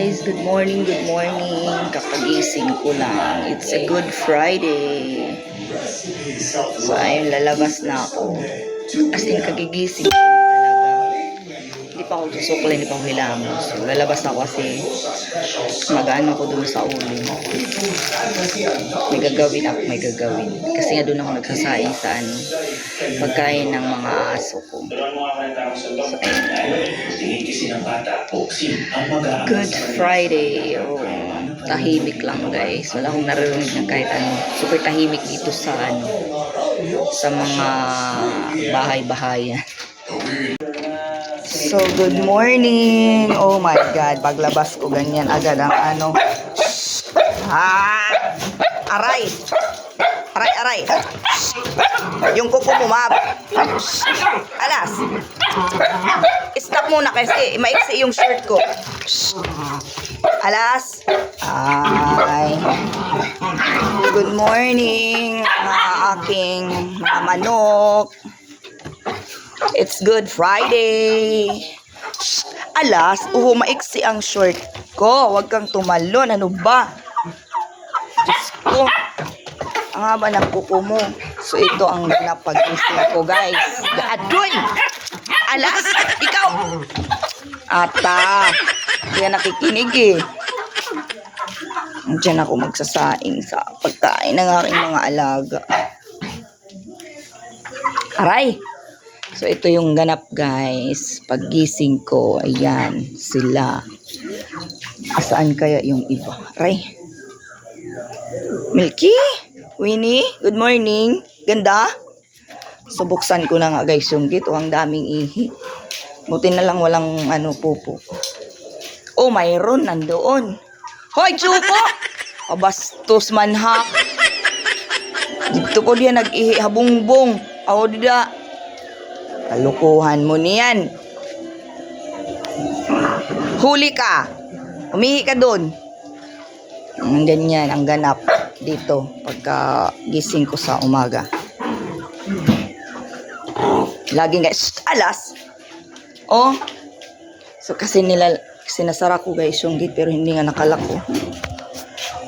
guys, good morning, kakagising ko lang. It's a good Friday. So ayun, lalabas na ako. As in, kagigising ko talaga. Hindi pa ako susuklay, hindi pa ako hilamos. So lalabas na ako kasi mag-ano ako dun sa ulo. May gagawin. Kasi nga dun ako nagsasaing sa pagkain ng mga aso ko. So good Friday. Oh, tahimik lang guys. Wala akong naririnig ng kahit ano. Super tahimik dito sa sa mga bahay-bahayan. So good morning. Oh my God, paglabas ko ganyan agad ang aray. Yung kuko mo, mab. Alas. Stop muna kasi maiksi yung shirt ko. Alas. Ay. Good morning, mga aking mga manok. It's Good Friday. Alas, maiksi ang short ko. Huwag kang tumalon. Ano ba? Diyos ko. Ang haba ng kuko mo. So, ito ang napag-isip ko, guys. Adoy! Alas! Ikaw! Ata! Kaya nakikinig eh. Diyan ako magsasaing sa pagkain ng aking mga alaga. Aray! So, ito yung ganap, guys. Paggising ko, ayan, sila. Saan kaya yung iba? Aray! Milky! Winnie, good morning. Ganda. So, buksan ko na nga guys yung gate. Ang daming ihi. Buti na lang walang pupo. Oh, mayroon. Nandoon. Hoy, chupo! Bastos manhak. Dito po diyan nag-ihi. Habungbong. Ako dida. Kalukuhan mo niyan. Huli ka. Umihi ka doon. Ganyan ang ganap dito pagka gising ko sa umaga. Laging guys, alas. Oh. So kasi sinasara ko guys yung gate pero hindi nga nakalako.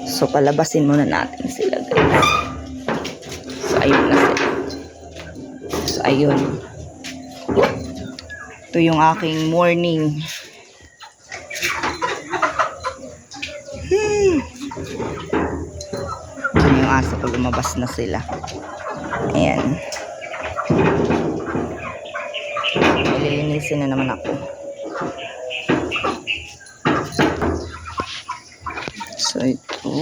So palabasin muna natin sila guys. So ayun na sila. So ayun. Ito yung aking morning. Yung aso pag lumabas na sila. Ayan. Nililinisin na naman ako. So ito.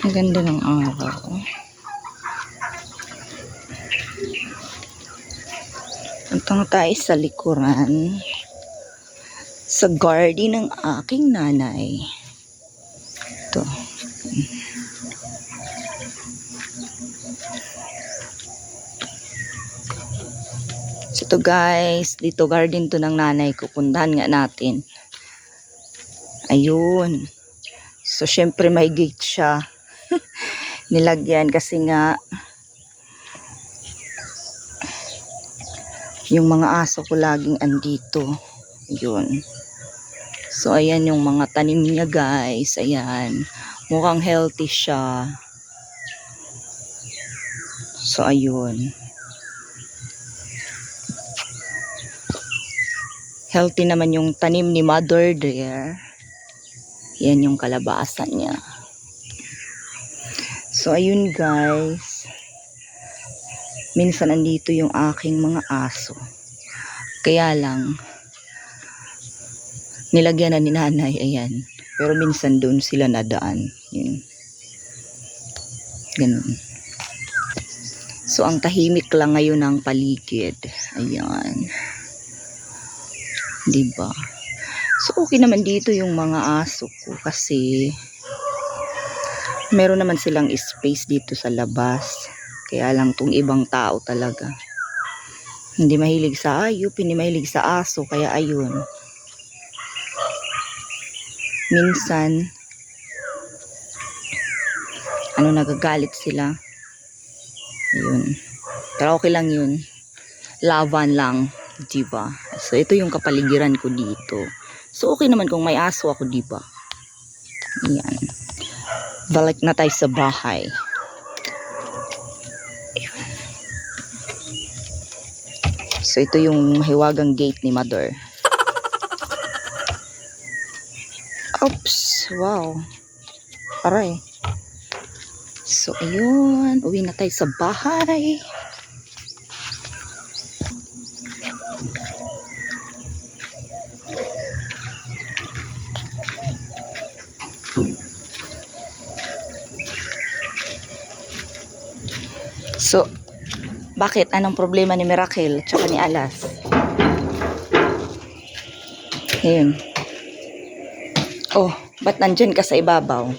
Ang ganda ng araw. Puntang tayo sa likuran. Sa garden ng aking nanay. Ito. So ito guys, dito garden to ng nanay ko. Puntahan nga natin. Ayun. So syempre may gate siya. Nilagyan kasi nga yung mga aso ko laging andito. Ayun. So, ayan yung mga tanim niya guys. Ayan. Mukhang healthy siya. So, ayun. Healthy naman yung tanim ni Mother there. Yan yung kalabasan niya. So, ayun guys. Minsan andito yung aking mga aso. Kaya lang, nilagyan na ni nanay, ayan. Pero minsan doon sila nadaan. Yun. Ganun. So, ang tahimik lang ngayon ng paligid. Ayan. Diba? So, okay naman dito yung mga aso ko kasi meron naman silang space dito sa labas. Kaya lang tong ibang tao talaga. Hindi mahilig sa ayup, hindi mahilig sa aso. Kaya ayun. Minsan nagagalit sila. Ayun. Pero okay lang yun. Laban lang, diba? So, ito yung kapaligiran ko dito. So, okay naman kung may aso ako, diba? Ayan. Balik na tayo sa bahay. Ayan. So, ito yung mahiwagang gate ni Mother. Oops! Wow! Aray. So, ayun. Uwi na tayo sa bahay. So, bakit? Anong problema ni Miracle tsaka ni Alas? Ayun. Oh, ba't nandyan ka sa ibabaw?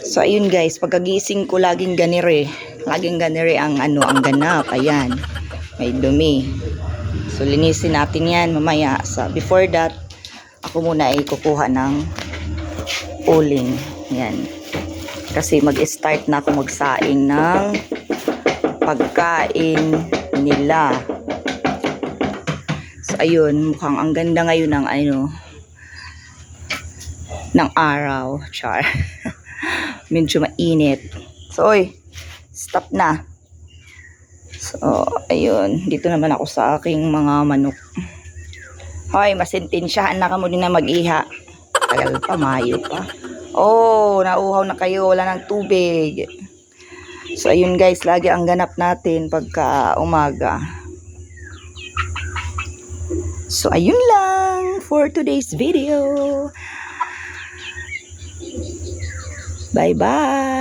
So, ayun guys, pagkagising ko laging ganire. Laging ganire ang ang ganap. Ayan, may dumi. So, linisin natin yan mamaya. Before that, ako muna ay kukuha ng uling. Yan. Kasi mag-start na ako magsaing ng pagkain nila. So, ayun, mukhang ang ganda ngayon ng ng araw. Char. Medyo mainit. So, oy, stop na. So, ayun. Dito naman ako sa aking mga manok. Hoy, masintensyahan na ka mo din na mag-iha. Tagal pa, mayo pa. Oh, nauhaw na kayo. Wala ng tubig. So, ayun guys. Lagi ang ganap natin pagka umaga. So, ayun lang for today's video. Bye-bye.